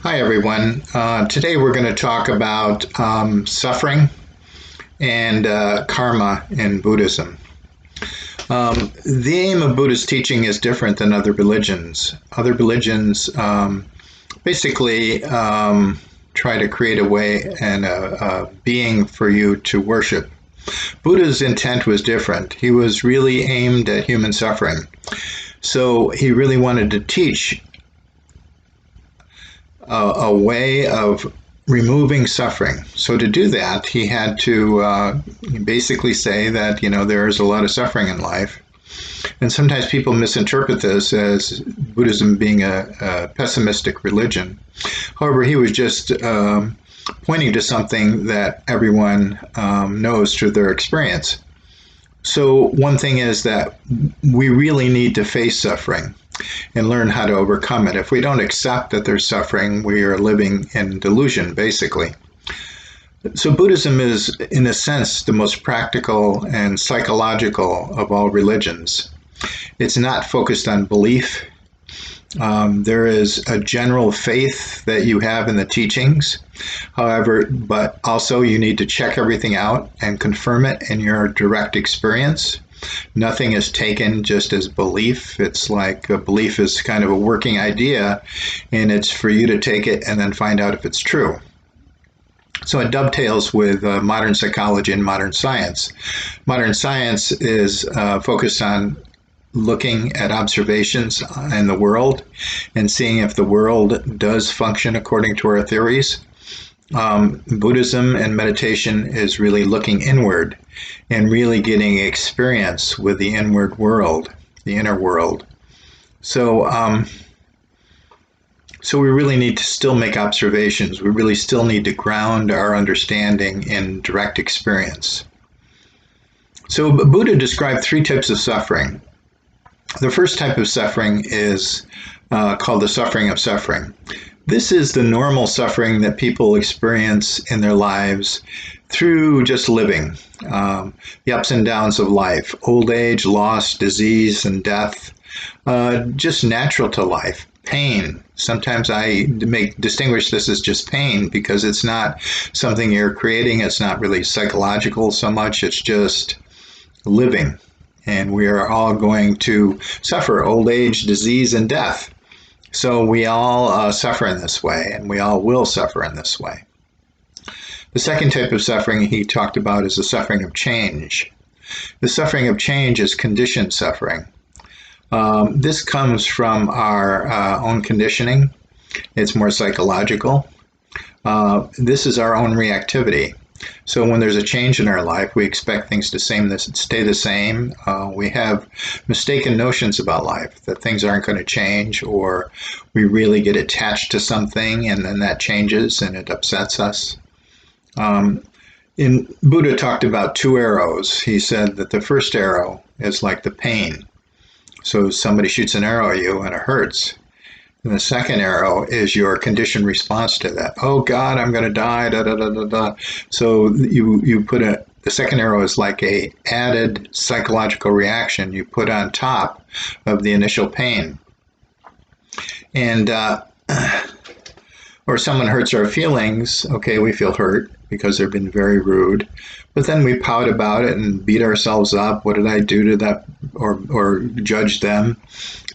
Hi, everyone. Today we're going to talk about suffering and karma in Buddhism. The aim of Buddhist teaching is different than other religions. Other religions basically try to create a way and a being for you to worship. Buddha's intent was different. He was really aimed at human suffering. So he really wanted to teach a way of removing suffering. So to do that, he had to basically say that, there is a lot of suffering in life. And sometimes people misinterpret this as Buddhism being a pessimistic religion. However, he was just pointing to something that everyone knows through their experience. So one thing is that we really need to face suffering and learn how to overcome it. If we don't accept that there's suffering, we are living in delusion, basically. So Buddhism is, in a sense, the most practical and psychological of all religions. It's not focused on belief. There is a general faith that you have in the teachings. However, but also you need to check everything out and confirm it in your direct experience. Nothing is taken just as belief. It's like a belief is kind of a working idea, and it's for you to take it and then find out if it's true. So it dovetails with modern psychology and modern science. Modern science is focused on looking at observations in the world and seeing if the world does function according to our theories. Buddhism and meditation is really looking inward and really getting experience with the inward world, the inner world. So we really need to still make observations. We really still need to ground our understanding in direct experience. So Buddha described three types of suffering. The first type of suffering is called the suffering of suffering. This is the normal suffering that people experience in their lives through just living, the ups and downs of life, old age, loss, disease, and death, just natural to life. Pain. Sometimes I distinguish this as just pain because it's not something you're creating. It's not really psychological so much. It's just living. And we are all going to suffer old age, disease, and death. So we all suffer in this way, and we all will suffer in this way. The second type of suffering he talked about is the suffering of change. The suffering of change is conditioned suffering. This comes from our own conditioning. It's more psychological. This is our own reactivity. So when there's a change in our life, we expect things to stay the same. We have mistaken notions about life, that things aren't going to change, or we really get attached to something and then that changes and it upsets us. Buddha talked about two arrows. He said that the first arrow is like the pain. So somebody shoots an arrow at you and it hurts. And the second arrow is your conditioned response to that. Oh God, I'm going to die, da da da da da. So you put the second arrow is like a added psychological reaction you put on top of the initial pain. And or someone hurts our feelings. Okay, we feel hurt because they've been very rude, but then we pout about it and beat ourselves up. What did I do to that? Or judge them.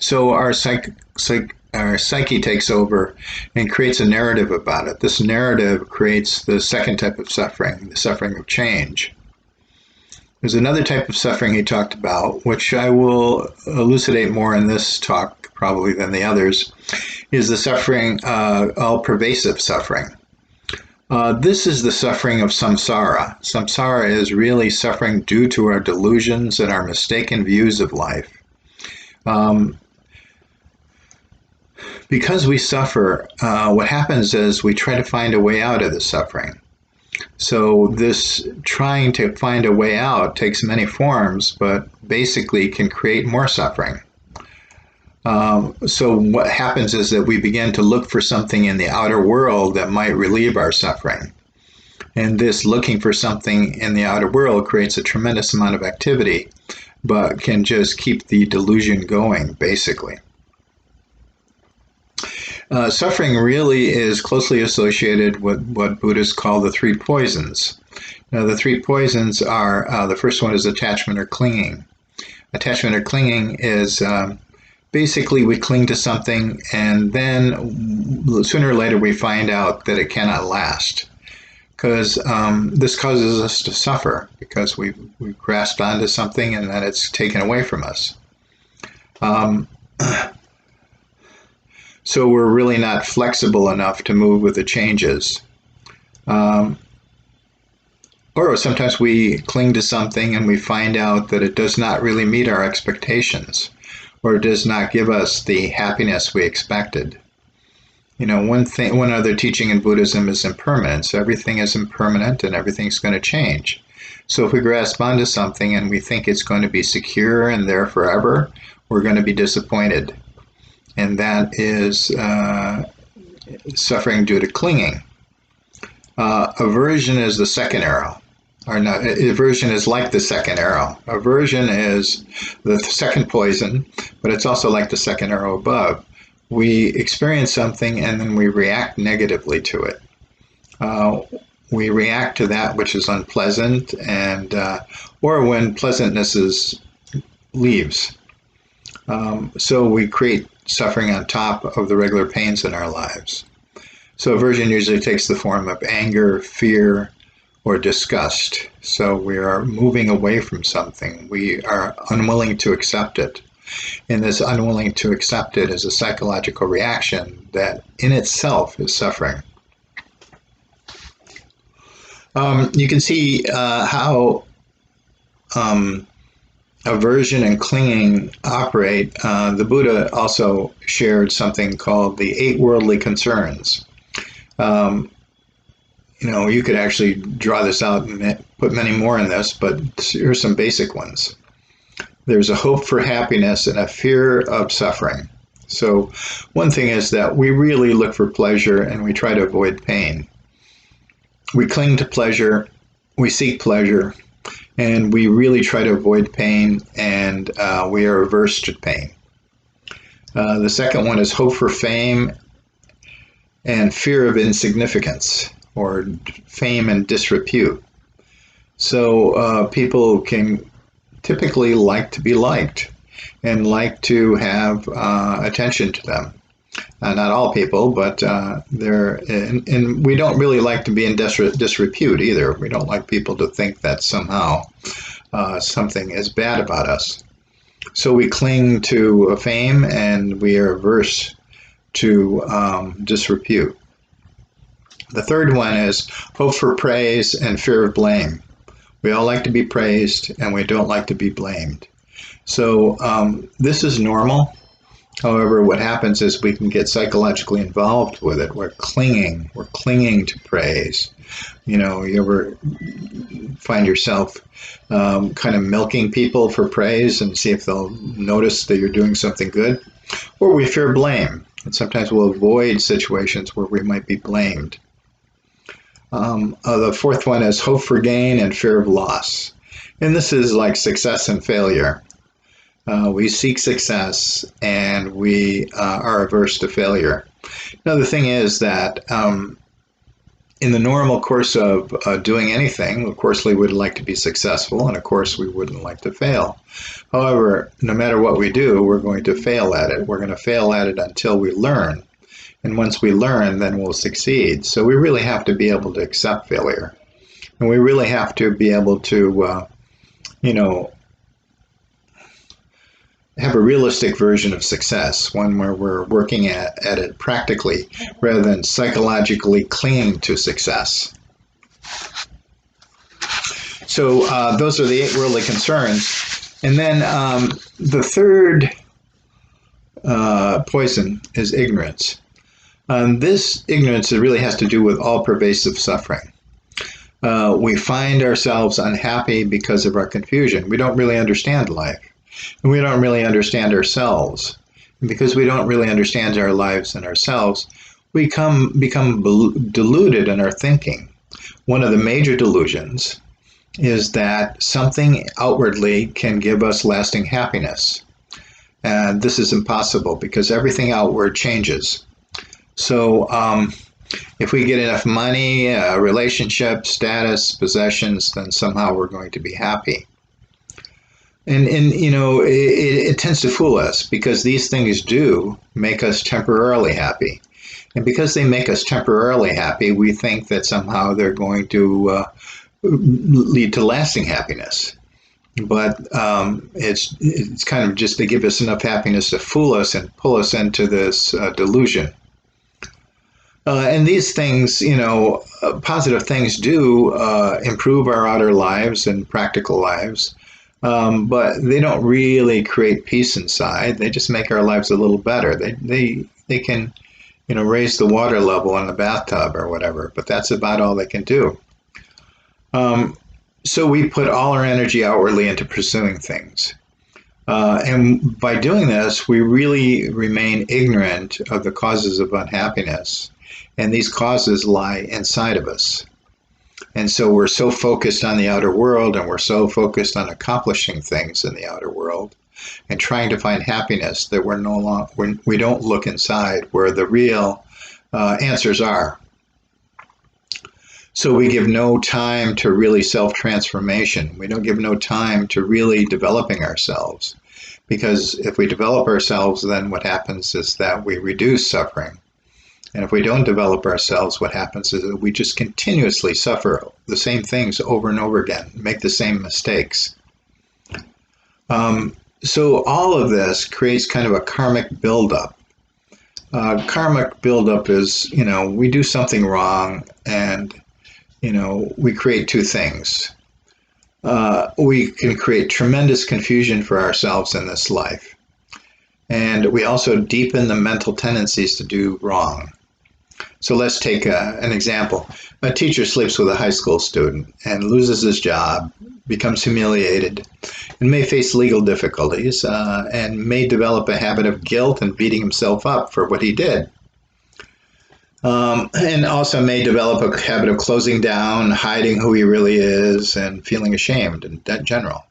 So our psyche takes over and creates a narrative about it. This narrative creates the second type of suffering, the suffering of change. There's another type of suffering he talked about, which I will elucidate more in this talk probably than the others, is the suffering, all-pervasive suffering. This is the suffering of samsara. Samsara is really suffering due to our delusions and our mistaken views of life. Because we suffer, what happens is we try to find a way out of the suffering. So this trying to find a way out takes many forms, but basically can create more suffering. So what happens is that we begin to look for something in the outer world that might relieve our suffering. And this looking for something in the outer world creates a tremendous amount of activity, but can just keep the delusion going, basically. Suffering really is closely associated with what Buddhists call the three poisons. Now, the three poisons are the first one is attachment or clinging. Attachment or clinging is basically we cling to something and then sooner or later we find out that it cannot last. Because this causes us to suffer because we grasped onto something and then it's taken away from us. So we're really not flexible enough to move with the changes. Or sometimes we cling to something and we find out that it does not really meet our expectations or does not give us the happiness we expected. You know, one other teaching in Buddhism is impermanence. Everything is impermanent and everything's going to change. So if we grasp onto something and we think it's going to be secure and there forever, we're going to be disappointed. And that is suffering due to clinging. Aversion is the second arrow. Or no, aversion is like the second arrow. Aversion is the second poison, but it's also like the second arrow above. We experience something and then we react negatively to it. We react to that which is unpleasant, and or when pleasantness leaves. So we create suffering on top of the regular pains in our lives. So aversion usually takes the form of anger, fear, or disgust. So we are moving away from something. We are unwilling to accept it. And this unwilling to accept it is a psychological reaction that in itself is suffering. You can see how aversion and clinging operate. The Buddha also shared something called the 8 worldly concerns. You could actually draw this out and put many more in this, but here's some basic ones. There's a hope for happiness and a fear of suffering. So one thing is that we really look for pleasure and we try to avoid pain. We cling to pleasure, we seek pleasure, and we really try to avoid pain, and we are averse to pain. The second one is hope for fame and fear of insignificance, or fame and disrepute. So people can typically like to be liked and like to have attention to them. Not all people, but and we don't really like to be in disrepute either. We don't like people to think that somehow something is bad about us. So we cling to fame and we are averse to disrepute. The third one is hope for praise and fear of blame. We all like to be praised and we don't like to be blamed. So this is normal. However, what happens is we can get psychologically involved with it. We're clinging to praise. You ever find yourself kind of milking people for praise and see if they'll notice that you're doing something good? Or we fear blame, and sometimes we'll avoid situations where we might be blamed. The fourth one is hope for gain and fear of loss. And this is like success and failure. We seek success and we are averse to failure. Now, the thing is that in the normal course of doing anything, of course, we would like to be successful, and of course, we wouldn't like to fail. However, no matter what we do, we're going to fail at it. We're going to fail at it until we learn. And once we learn, then we'll succeed. So we really have to be able to accept failure. And we really have to be able to, have a realistic version of success, one where we're working at it practically rather than psychologically clinging to success. So those are the 8 worldly concerns. And then the third poison is ignorance. This ignorance really has to do with all pervasive suffering. We find ourselves unhappy because of our confusion. We don't really understand life. And we don't really understand ourselves. And because we don't really understand our lives and ourselves, we become deluded in our thinking. One of the major delusions is that something outwardly can give us lasting happiness. And this is impossible because everything outward changes. So if we get enough money, relationship, status, possessions, then somehow we're going to be happy. And you know, it tends to fool us because these things do make us temporarily happy. And because they make us temporarily happy, we think that somehow they're going to lead to lasting happiness. But it's kind of just to give us enough happiness to fool us and pull us into this delusion. And these things, you know, positive things do improve our outer lives and practical lives, but they don't really create peace inside. They just make our lives a little better. They can, you know, raise the water level in the bathtub or whatever, but that's about all they can do. Um, so we put all our energy outwardly into pursuing things. And by doing this, we really remain ignorant of the causes of unhappiness. And these causes lie inside of us. And so we're so focused on the outer world and we're so focused on accomplishing things in the outer world and trying to find happiness that we don't look inside where the real answers are. So we give no time to really self-transformation. We don't give no time to really developing ourselves. Because if we develop ourselves, then what happens is that we reduce suffering. And if we don't develop ourselves, what happens is that we just continuously suffer the same things over and over again, make the same mistakes. So all of this creates kind of a karmic buildup. Karmic buildup is, you know, we do something wrong and, you know, we create two things. We can create tremendous confusion for ourselves in this life. And we also deepen the mental tendencies to do wrong. So let's take an example. A teacher sleeps with a high school student and loses his job, becomes humiliated, and may face legal difficulties, and may develop a habit of guilt and beating himself up for what he did. And also may develop a habit of closing down, hiding who he really is, and feeling ashamed in general.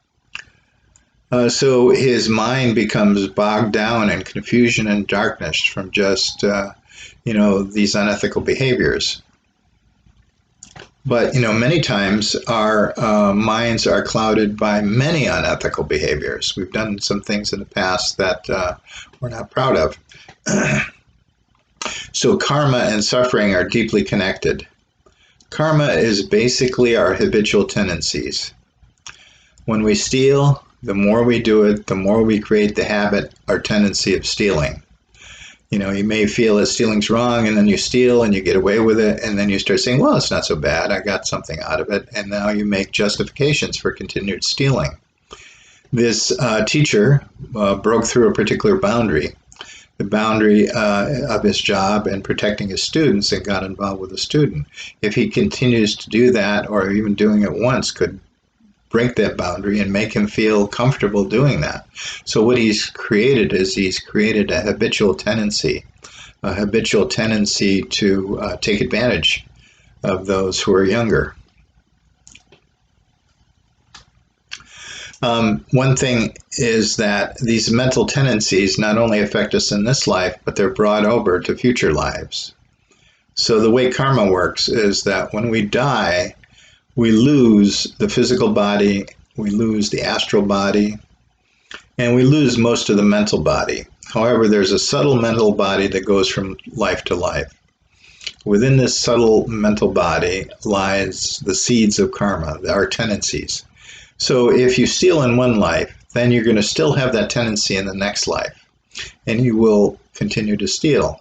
So his mind becomes bogged down in confusion and darkness from just, you know, these unethical behaviors. But, you know, many times our minds are clouded by many unethical behaviors. We've done some things in the past that we're not proud of. So karma and suffering are deeply connected. Karma is basically our habitual tendencies. When we steal, the more we do it, the more we create the habit or tendency of stealing. You know, you may feel that stealing's wrong, and then you steal and you get away with it, and then you start saying, well, it's not so bad, I got something out of it, and now you make justifications for continued stealing. This teacher broke through a particular boundary, the boundary of his job and protecting his students, and got involved with the student. If he continues to do that, or even doing it once, could break that boundary and make him feel comfortable doing that. So what he's created is he's created a habitual tendency to take advantage of those who are younger. One thing is that these mental tendencies not only affect us in this life, but they're brought over to future lives. So the way karma works is that when we die, we lose the physical body, we lose the astral body, and we lose most of the mental body. However, there's a subtle mental body that goes from life to life. Within this subtle mental body lies the seeds of karma, our tendencies. So if you steal in one life, then you're going to still have that tendency in the next life, and you will continue to steal.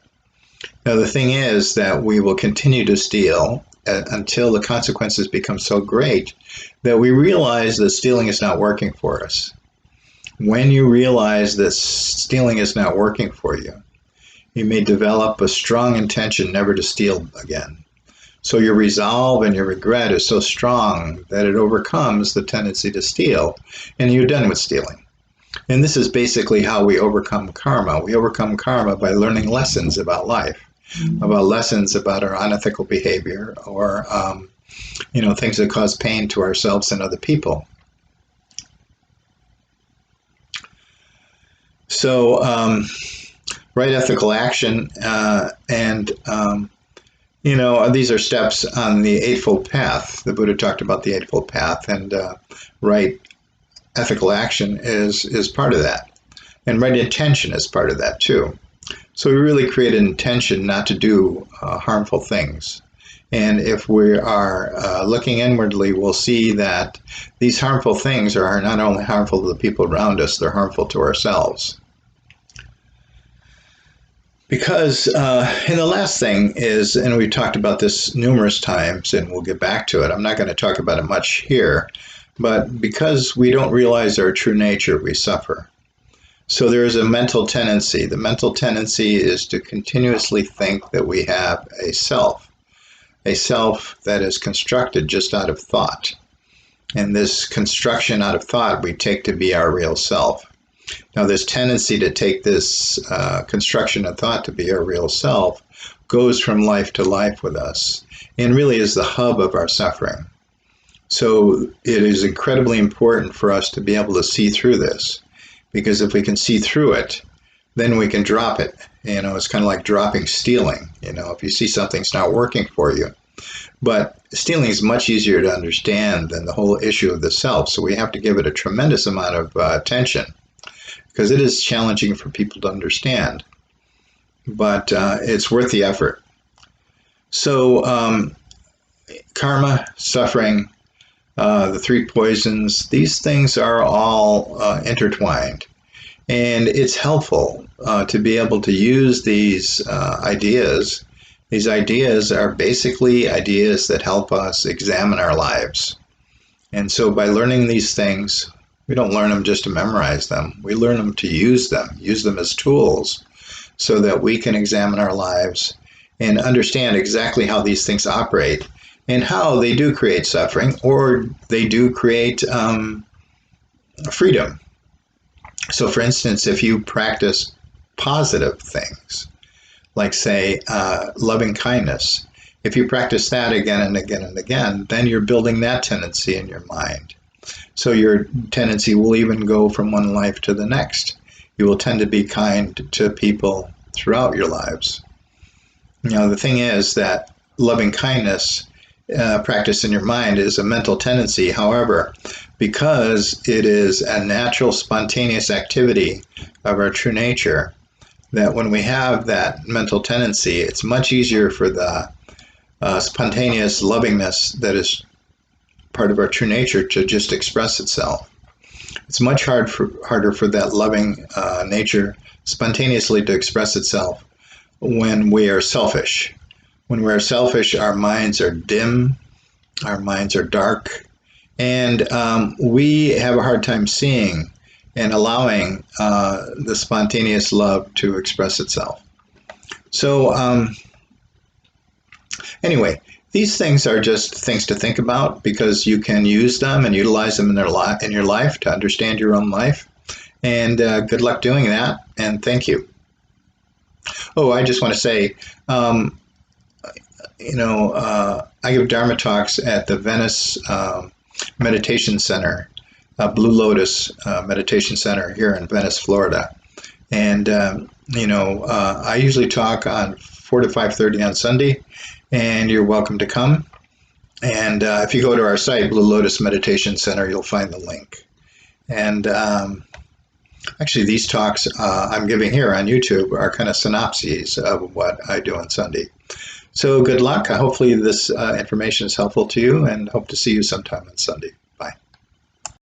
Now, the thing is that we will continue to steal until the consequences become so great that we realize that stealing is not working for us. When you realize that stealing is not working for you, you may develop a strong intention never to steal again. So your resolve and your regret is so strong that it overcomes the tendency to steal, and you're done with stealing. And this is basically how we overcome karma. We overcome karma by learning lessons about life, about lessons about our unethical behavior, or you know, things that cause pain to ourselves and other people. So right ethical action, and these are steps on the Eightfold Path. The Buddha talked about the Eightfold Path, and right ethical action is part of that, and right intention is part of that too. So we really create an intention not to do harmful things. And if we are looking inwardly, we'll see that these harmful things are not only harmful to the people around us, they're harmful to ourselves. Because, and the last thing is, and we've talked about this numerous times, and we'll get back to it. I'm not going to talk about it much here, but because we don't realize our true nature, we suffer. So there is a mental tendency. The mental tendency is to continuously think that we have a self that is constructed just out of thought. And this construction out of thought we take to be our real self. Now, this tendency to take this construction of thought to be our real self goes from life to life with us and really is the hub of our suffering. So it is incredibly important for us to be able to see through this, because if we can see through it, then we can drop it. It's kind of like dropping stealing. If you see something's not working for you. But stealing is much easier to understand than the whole issue of the self. So we have to give it a tremendous amount of attention, because it is challenging for people to understand. But it's worth the effort. So karma, suffering, the three poisons, these things are all intertwined. And it's helpful to be able to use these ideas. These ideas are basically ideas that help us examine our lives. And so by learning these things, we don't learn them just to memorize them. We learn them to use them as tools so that we can examine our lives and understand exactly how these things operate and how they do create suffering, or they do create freedom. So for instance, if you practice positive things, like say loving kindness, if you practice that again and again and again, then you're building that tendency in your mind. So your tendency will even go from one life to the next. You will tend to be kind to people throughout your lives. The thing is that loving kindness practice in your mind is a mental tendency. However, because it is a natural, spontaneous activity of our true nature, that when we have that mental tendency, it's much easier for the spontaneous lovingness that is part of our true nature to just express itself. It's much harder for that loving nature spontaneously to express itself when we are selfish. When we're selfish, our minds are dim, our minds are dark, and we have a hard time seeing and allowing the spontaneous love to express itself. So anyway, these things are just things to think about, because you can use them and utilize them in your life to understand your own life. And good luck doing that, and thank you. Oh, I just want to say, I give Dharma talks at the Venice Meditation Center, Blue Lotus Meditation Center here in Venice, Florida. And, I usually talk on 4 to 5:30 on Sunday, and you're welcome to come. And if you go to our site, Blue Lotus Meditation Center, you'll find the link. And actually, these talks I'm giving here on YouTube are kind of synopses of what I do on Sunday. So good luck. Hopefully this information is helpful to you, and hope to see you sometime on Sunday.